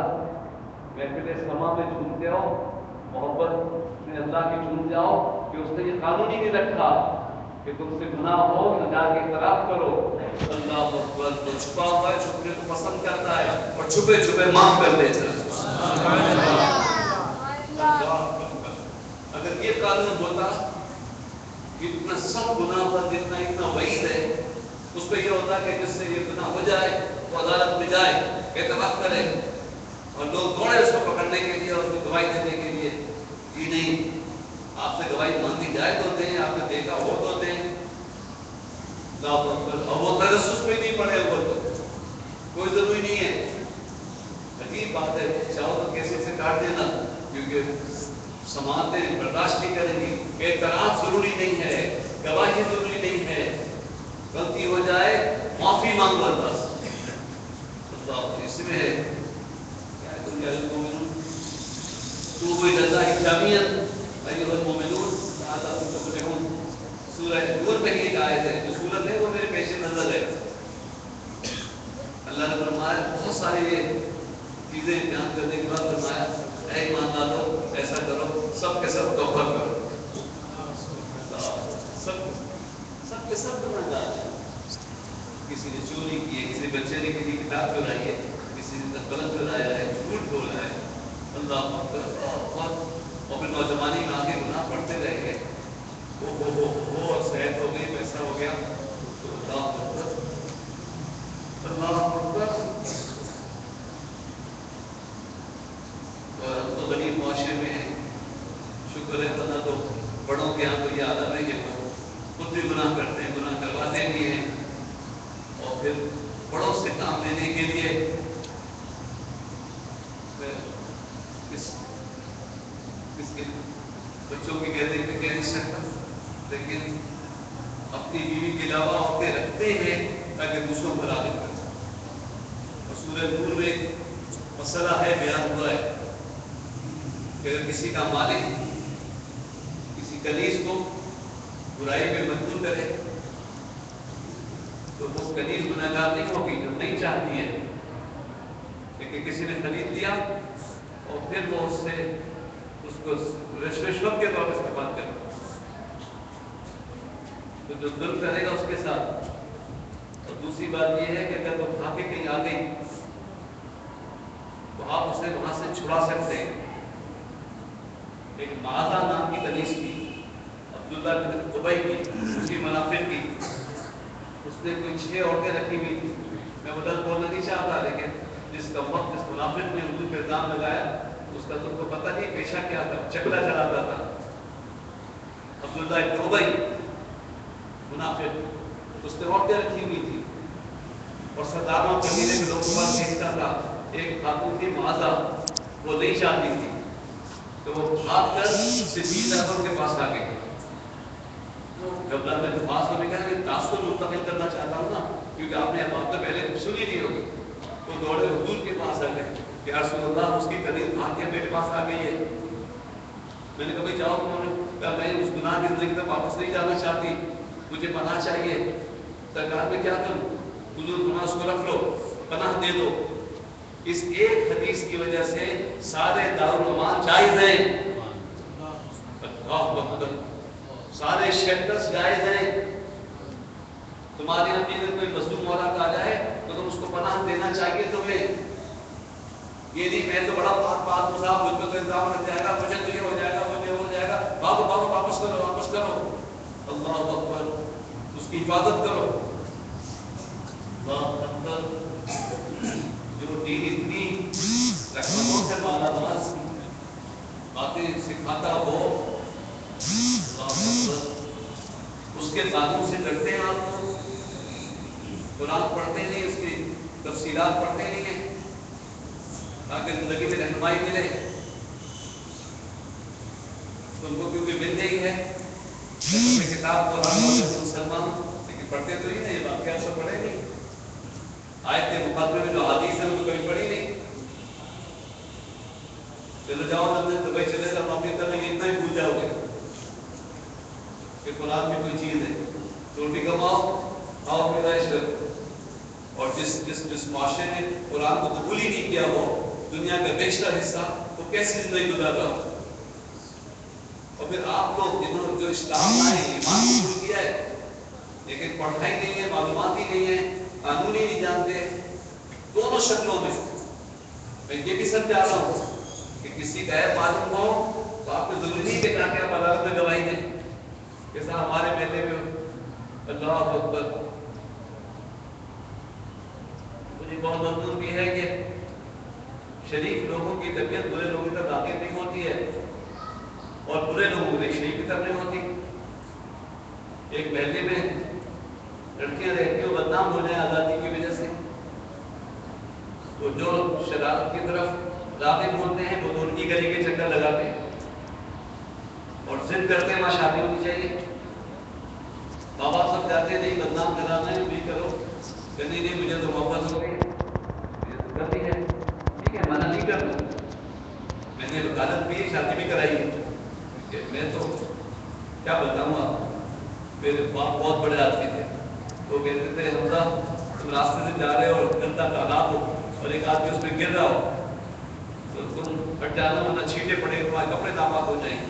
محفل سما میں جھومتے ہو, محبت میں اللہ کی جھوم جاؤ کہ اس نے یہ قانون ہی نہیں رکھا کہ تم سے گناہ ہو تو جا کے اعتراف کرو. اللہ اکبر. تو چھپا ہوا ہے چھپنے کو پسند کرتا ہے اور چھپے چھپے معاف کر دیتا ہے. اگر یہ قانون ہوتا اتنا سب گناہ پر جتنا اتنا وعید ہے اس پہ یہ ہوتا کہ جس سے یہ گناہ ہو جائے وہ عدالت میں جائے اعتراف کرے اور لوگ دوڑے اس کو پکڑنے کے لیے اور اس کو گواہی دینے کے لیے. جی نہیں, آپ سے گواہی مانگی جائے تو دیں, آپ نے دیکھا ہو تو دیں. اور وہ تجسس پہ نہیں پڑے اوپر تو کوئی ضروری نہیں ہے. عجیب بات ہے. چاہو تو کیسے سے کاٹ دینا کیونکہ سماعتیں برداشت نہیں کریں گی. اعتراف ضروری نہیں ہے, گواہی ضروری نہیں ہے. غلطی ہو جائے معافی مانگو بس. اللہ اس میں ہے توبوا الى الله جميعا ايها المؤمنون لعلكم تفلحون. سورہ نور میں ایک آیت ہے جو سورت ہے وہ میرے پیش نظر ہے. اللہ نے فرمایا بہت ساری یہ چیزیں بیان کرنے کے بعد فرمایا اے ایمان والو ایسا کرو سب کے سب توبہ کرو. سب کے سب گناہ گار ہیں. کسی نے چوری کی ہے, کسی بچے نے کسی کتاب چرائی ہے, کسی نے غلط چرایا ہے, جھوٹ بولا ہے. اللہ اور پھر نوجوانی میں آگے گناہ پڑھتے رہ گئے. وہ صحت ہو گئی, پیسہ ہو گیا. اللہ اکبر. اور ہم تو غریب معاشرے میں ہیں. شکر ہے خدا تو بڑوں کے یہاں تو یہ عادت ہے کہ وہ خود بھی گناہ کرتے ہیں, گناہ کرواتے بھی ہیں. اور پھر بڑوں سے کام لینے کے لیے اس کے بچوں کی کہتے ہیں کہ کہہ نہیں سکتا, لیکن اپنی بیوی کے علاوہ عورتیں رکھتے ہیں تاکہ دوسروں کو راغب کریں. اور سورہ نور میں ایک مسئلہ ہے بیان ہوا ہے کہ اگر کسی کا مالک کسی کنیز کو برائی میں مجبور کرے تو وہ کنیز گنہگار نہیں ہوگی جو نہیں چاہتی ہے. لیکن کسی نے خرید لیا اور پھر وہ اس کو رشوت کے طور پر استعمال کرے تو جو ظلم کرے گا اس کے ساتھ. اور دوسری بات یہ ہے کہ اگر وہ کھا کے کہیں آ گئی تو آپ اسے وہاں سے چھڑا سکتے ہیں. ایک معاذہ نام کی کنیز تھی, عبداللہ بن ابی کی, اس کی منافق کی. اس نے کوئی 6 عورتیں رکھی ہوئی تھی. میں وہ لفظ بولنا نہیں چاہتا, لیکن جس کا وقت اس منافق نے حضور پہ الزام لگایا اس کا تم کو پتہ نہیں پیشہ کیا تھا, چکلا چلاتا تھا. عبداللہ بن ابی منافق, اس نے عورتیں رکھی ہوئی تھی اور سرداروں قبیلے کے لوگوں پر بھیجتا تھا. ایک خاتون تھی معاذہ, وہ نہیں چاہتی تھی تو وہ بھاگ کر صدیق اکبر کے پاس آ گئی. جب میں پاس ہونے کا کہ تاثر منتقل کرنا چاہتا ہوں نا, کیونکہ آپ نے اب آپ تو پہلے سنی نہیں ہوگی. وہ دوڑے حضور کے پاس آ گئے کہ یا رسول اللہ اس کی قدیم بھاگیہ میرے پاس آ گئی ہے. میں نے کہا بھائی جاؤ. انہوں نے کہا میں اس گناہ کی زندگی تک واپس نہیں جانا چاہتی, مجھے پناہ چاہیے. سرکار میں کیا کروں؟ حضور فرمایا اس کو رکھ لو, پناہ دے دو. اس ایک حدیث کی وجہ سے سارے دارالعمان جائز ہیں. اللہ اکبر. سارے شیلٹرز جائز ہیں. تمہارے یہاں بھی اگر کوئی مظلوم عورت آ جائے تو تم اس کو پناہ دینا چاہیے تمہیں. یہ نہیں میں تو بڑا پاک مصاف, مجھ پہ تو الزام لگ جائے گا, مجھے تو یہ ہو جائے گا, مجھے ہو جائے گا. بابو بابو واپس کرو, واپس کرو. اللہ اکبر. اس کی حفاظت کرو. اللہ اکبر. جو دین اتنی رحمتوں سے مالا مال باتیں سکھاتا ہو, اللہ اکبر, اس کے قانون سے ڈرتے ہیں آپ لوگ. قرآن پڑھتے نہیں, اس کی تفصیلات پڑھتے نہیں ہیں تاکہ زندگی میں رہنمائی ملے. تم کو کیونکہ مل گئی ہے کتاب قرآن مسلمان, لیکن پڑھتے تو نہیں. یہ واقعہ سب پڑھے نہیں. آیت کے مقابلے میں جو حدیث ہے وہ تو کبھی پڑھی نہیں. چلو جاؤ لندن دبئی چلے جاؤ, نوکری کرنے کے اتنا ہی بھول جاؤ گے کہ قرآن میں کوئی چیز ہے. روٹی کماؤ, کھاؤ پھر عیش کرو. اور جس معاشرے نے قرآن کو قبول ہی نہیں کیا ہو, دنیا کا بیشتر حصہ, وہ کیسی زندگی گزار رہا ہو. اور پھر آپ لوگ جنہوں نے جو اسلام لائے, ایمان قبول کیا ہے, لیکن پڑھائی نہیں ہے, معلومات ہی نہیں ہے, قانون ہی نہیں جانتے. دونوں شکلوں میں میں یہ بھی سمجھا رہا ہوں کہ کسی کا ہے معلوم ہو تو آپ کو ضروری نہیں کہ تاکہ آپ عدالت میں گواہی دیں. جیسا ہمارے میلے میں اللہ اکبر. مجھے بہت مضبوط بھی ہے کہ شریف لوگوں کی طبیعت برے لوگوں تک واقف نہیں ہوتی ہے, اور برے لوگوں کی شریف کی طرف نہیں ہوتی. ایک محلے میں لڑکیاں رہتی ہیں, بدنام ہو جائیں آزادی کی وجہ سے, تو جو شرارت کی طرف راغب ہوتے ہیں وہ تو ان کی گلی کے چکر لگاتے ہیں اور ضد کرتے ہیں وہاں شادی ہونی چاہیے. ماں باپ سب جاتے ہیں نہیں بدنام کرانا ہے, بھی کرو. کہ نہیں مجھے تو محبت ہو گئی, مجھے تو کرنی ہے, ٹھیک ہے منع نہیں کرنا. میں نے وکالت بھی شادی بھی کرائی ہے. میں تو کیا بتاؤں آپ, میرے باپ بہت بڑے آدمی تھے. وہ کہتے تھے حمزہ تم راستے سے جا رہے ہو اور گندا تالاب ہو اور ایک آدمی اس میں گر رہا ہو تو تم ہٹ جانا, ورنہ چھینٹے پڑے گا, تمہارے کپڑے ناپاک ہو جائیں گے.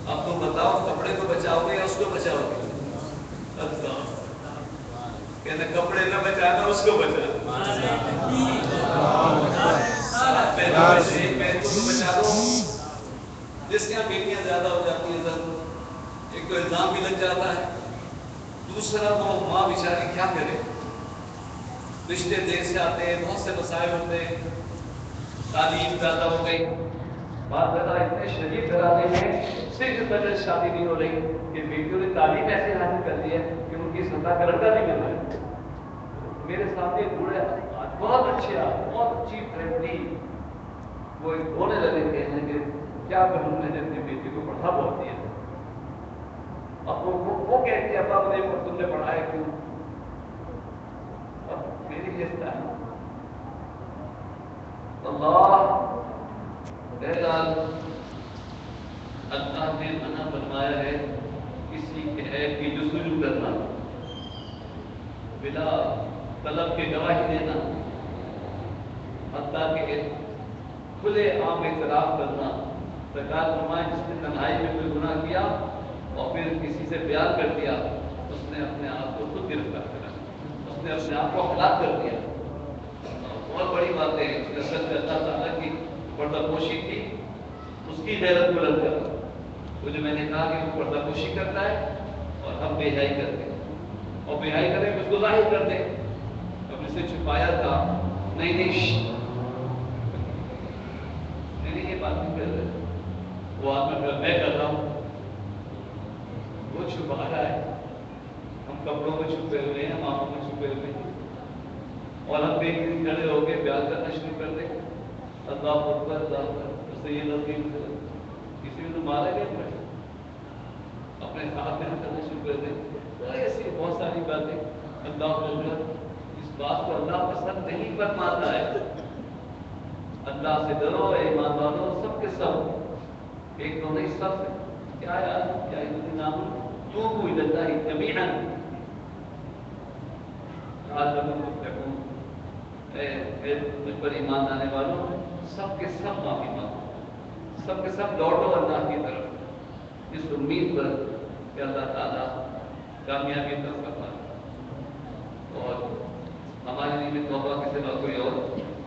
اب تم بتاؤ کپڑے کو بچاؤ گے یا اس کو بچاؤ گے؟ کہتے کپڑے نہ بچانا, اس کو بچانا. ایک پیر کو تو بچا دو. جس کے یہاں بیٹیاں زیادہ ہو جاتی ہیں سر, ایک تو الزام بھی لگ جاتا ہے, دوسرا وہ ماں بیچاری کیا کرے. رشتے دیر سے آتے ہیں, بہت سے مسائل ہوتے ہیں, تعلیم زیادہ ہو گئی. بات زیادہ اتنے شریف گھرانے ہیں صرف اس وجہ سے شادی نہیں ہو رہی کہ بیٹیوں نے تعلیم ایسے حاصل کر لی ہے کہ ان کی سطح کا لڑکا نہیں مل رہا ہے. میرے سامنے بوڑھے بہت اچھے, بہت اچھی فیملی, وہ رونے لگے تھے کہ کیا کروں, میں نے اپنی بیٹی کو پڑھا بہت دیا. اب وہ کہتی ہے ابا مجھے تم نے پڑھایا کیوں؟ اب میری کہتا ہے اللہ نے منع فرمایا ہے کسی کے عیب کی جستجو کرنا, بلا طلب کے گواہی دینا, حتیٰ کہ کھلے عام اعتراف کرنا. سرکار فرمائے جس نے تنہائی میں کوئی گناہ کیا اور پھر کسی سے بیان کر دیا, اس نے اپنے آپ کو خود گرفتار کرا, اس نے اپنے آپ کو ہلاک کر دیا. بہت بڑی بات ہے. اصل میں اللہ تعالیٰ کی پردہ پوشی تھی, اس کی غیرت بلند کرنا. وہ جو میں نے کہا کہ وہ پردہ پوشی کرتا ہے اور ہم بے حیائی کرتے ہیں, اور بے حیائی کریں اس کو ظاہر کر دیں. اب اس نے چھپایا تھا, نہیں یہ بات نہیں کر رہے, وہ آدمی میں کر رہا ہوں, وہ چھپا رہا ہے. ہم کپڑوں میں چھپے ہوئے ہیں, آنکھوں میں چھپے ہوئے ہیں, اور ہم ایک دن کھڑے ہو کے بیان کرنا شروع کر دیں اللہ اکبر اللہ اکبر. اس سے یہ لفظ کسی نے تو مارا گیا, اپنے ہاتھ میں کرنا شروع کر دیں. ایسی بہت ساری باتیں. اللہ اکبر, اس بات کو اللہ پسند نہیں فرماتا ہے. اللہ سے ڈرو اے ایمان والو، سب کے سب، ایک تو نہیں سب سے. کیا یار کیا نام توبوا الی اللہ جمیعا لعلکم تفلحون. مجھ پر ایمان لانے والوں، سب کے سب معافی مانگو، سب کے سب لوٹو اللہ کی طرف، اس امید پر کہ اللہ تعالیٰ کامیابی طرف کرتا ہے. اور ہمارے لیے بھی توبہ کے سوا کوئی اور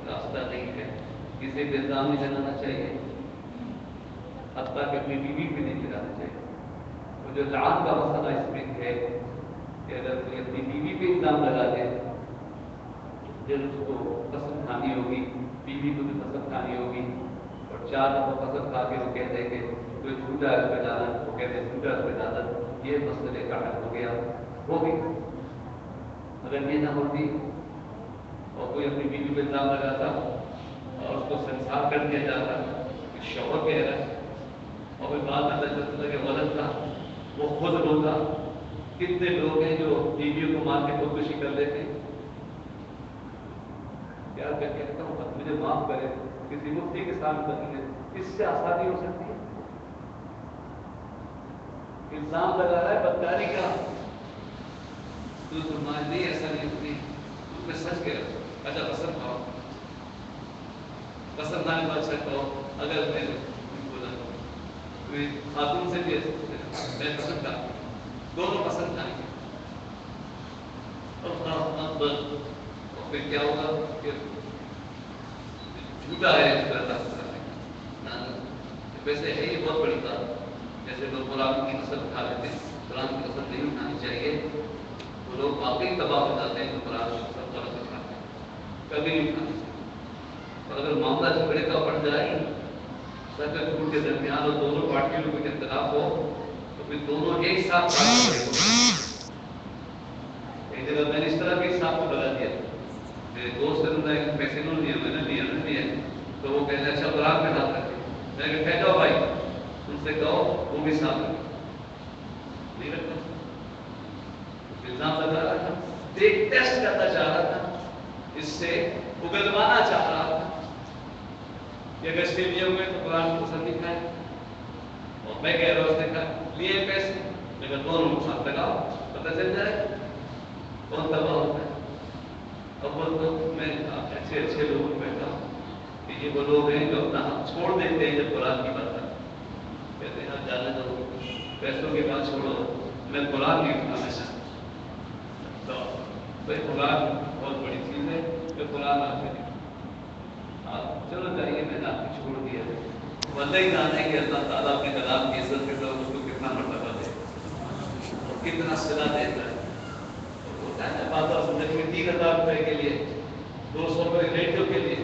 راستہ نہیں ہے. کسی پہ الزام نہیں لگانا چاہیے، حتیٰ کہ اپنی بیوی پہ نہیں لگانا چاہیے. وہ جو لعان کا مسئلہ اس میں ہے کہ اگر کوئی اپنی بیوی پہ الزام لگا دے، پھر اس کو قسم کھانی ہوگی، بیوی کو بھی قسم کھانی ہوگی، اور 4 دفعہ قسم کھا کے وہ کہہ دیں کہ کوئی جھوٹا ہے اس پہ ڈالا، وہ کہتے ہیں جھوٹا اس پہ ڈالا، یہ مسئلے کا حل ہو گیا. وہ بھی اگر یہ نہ ہوتی اور کوئی اپنی بیوی پہ الزام لگاتا اور اس کو سنسار کر دیا جاتا کہ شوہر کہہ رہا ہے، اور کوئی بات پتہ چلتا کہ غلط تھا، وہ خود روتا. کتنے لوگ ہیں جو بیویوں کو مار کے خودکشی کر لیتے ہیں. کیا کہتا ہوں مجھے معاف کرے، کسی مفتی کے سامنے بتائیے اس سے آسانی ہو سکتی ہے. الزام لگا رہا ہے بدکاری کا، تو فرمایا نہیں ایسا نہیں ہوتی، تم نے سچ کہہ رہا. اچھا قسم کھاؤ، قسم کھانے کے بعد سچ کہو. اگر میں بولا کوئی خاتون سے بھی میں قسم کھاؤں، دونوں قسم کھائیں گے، اور پھر کیا ہوگا کہ جھوٹا ہے اس پر اللہ. ویسے ہے یہ بہت بڑی بات. جیسے لوگ قرآن کی قسم کھا لیتے ہیں، قرآن کی قسم نہیں اٹھانی چاہیے. وہ لوگ واقعی تباہ ہو جاتے ہیں تو قرآن کی قسم غلط اٹھاتے ہیں، کبھی نہیں اٹھانی چاہیے. اور اگر معاملہ جھگڑے کا پڑ جائے، سچ اور جھوٹ کے درمیان اور دونوں پارٹیوں میں کچھ اختلاف ہو، تو پھر دونوں ایک ساتھ کام کریں. ایک جگہ میں نے اس طرح بھی صاحب کو بتا دیا، میرے دوست نے پیسے نہ لیا، میں نے لیا نہ لیا، تو وہ کہتے ہیں اچھا برات میں بات کرتے. میں نے کہا جاؤ بھائی ان سے کہو وہ بھی صاحب نہیں رکھتا. الزام لگا رہا تھا، ایک ٹیسٹ کرنا چاہ رہا تھا، اس سے اگلوانا چاہ رہا تھا کہ اگر اس لیے ہوئے تو قرآن کو پسند نہیں کھائے. اور میں کہہ رہا ہوں اس نے کہا لیے پیسے، میں کہا دونوں کو ساتھ لگاؤ پتہ چل جائے کون تباہ ہوتا ہے. اول تو میں اچھے لوگوں کو کہتا ہوں کہ یہ وہ لوگ ہیں جو اپنا ہاتھ چھوڑ دیتے ہیں جب قرآن کی بات آتی ہے. کہتے ہیں جانے دو، پیسوں کی بات چھوڑو، میں قرآن نہیں اٹھانا چاہتا. تو بھائی قرآن بہت بڑی چیز ہے، جو قرآن آپ نے آپ چلو جائیے، میں نے آپ کو چھوڑ دیا. بندہ ہی جانے کہ اللہ تعالیٰ اپنے کلام کی عزت کے ساتھ اس کو کتنا مرتبہ دے اور کتنا صلا دیتا ہے. ہوتا ہے نا بات زندگی میں 3000 روپئے کے لیے 200 روپئے ریڈیو کے لیے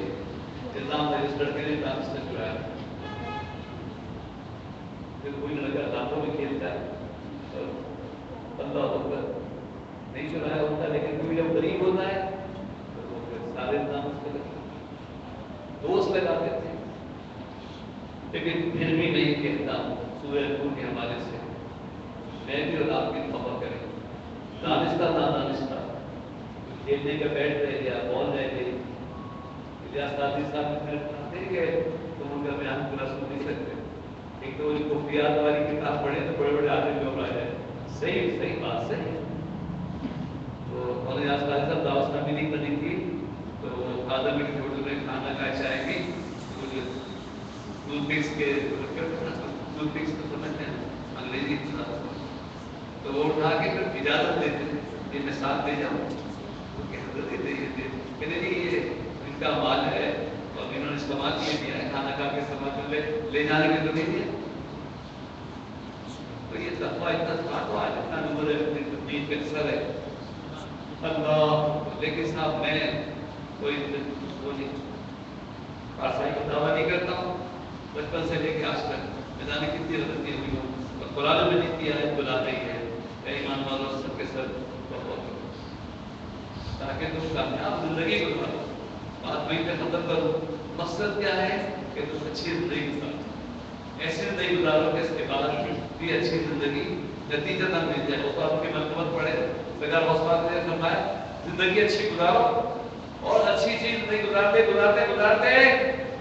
الزام رجسٹر کے لیے کام سے جڑایا. پھر کوئی لڑکا دانتوں میں کھیلتا ہے اور اللہ اکبر نہیں چڑھایا ہوتا، لیکن کوئی جب غریب ہوتا ہے تو وہ پھر سارے الزام اس پہ لگتے ہیں. دوست لگاتے تھے، لیکن پھر بھی میں یہ کہتا ہوں سورہ نور کے حوالے سے میں بھی اور آپ کی توبہ کریں. دانستہ نادانستہ کھیلنے کا بیٹ رہ گیا، بال رہ گئی، ریاستاتی صاحب میں پڑھاتے گئے تو ان کا بیان پورا سن نہیں سکتے. ایک تو ان کو پیاد والی کتاب پڑھے تو بڑے بڑے آدمی لوگ آ جائے. صحیح بات صحیح. تو انہوں نے ریاستاتی صاحب دعوت نامہ نہیں پڑھی تھی، تو فادر میں چھوٹے میں کھانا کھا چائے بھی ٹوتھ پکس کے ٹوتھ پکس کو سمجھتے ہیں انگریزی تو وہ اٹھا کے پھر اجازت دیتے ہیں کہ میں ساتھ لے جاؤں. کہتے نہیں یہ ان کا مال ہے اور انہوں نے استعمال کیے دیا ہے، کھانا کھا کے استعمال کر لے جانے کے تو نہیں دیا. تو یہ تقویٰ اتنا تھا تو آج اتنا نمبر ہے اپنی تبدیل کا اثر ہے اللہ. لیکن صاحب میں کوئی وہ نہیں آسائی کا دعویٰ نہیں کرتا ہوں. بچپن سے لے کے آج تک میں جانے کتنی غلطیاں ہوئی ہوں، اور قرآن میں جتنی آیت بلا رہی ہے اے ایمان والوں سب کے سر بہت تاکہ تم کامیاب زندگی گزارو. بات وہیں پہ ختم کرو. مقصد کیا ہے کہ تم اچھی زندگی گزارو، ایسی زندگی گزارو کہ اس کے بعد بھی اچھی زندگی نتیجہ نہ مل جائے. اس بات کی مرتبت پڑے بغیر اس بات نے فرمایا زندگی اچھی گزارو، اور اچھی چیز زندگی گزارتے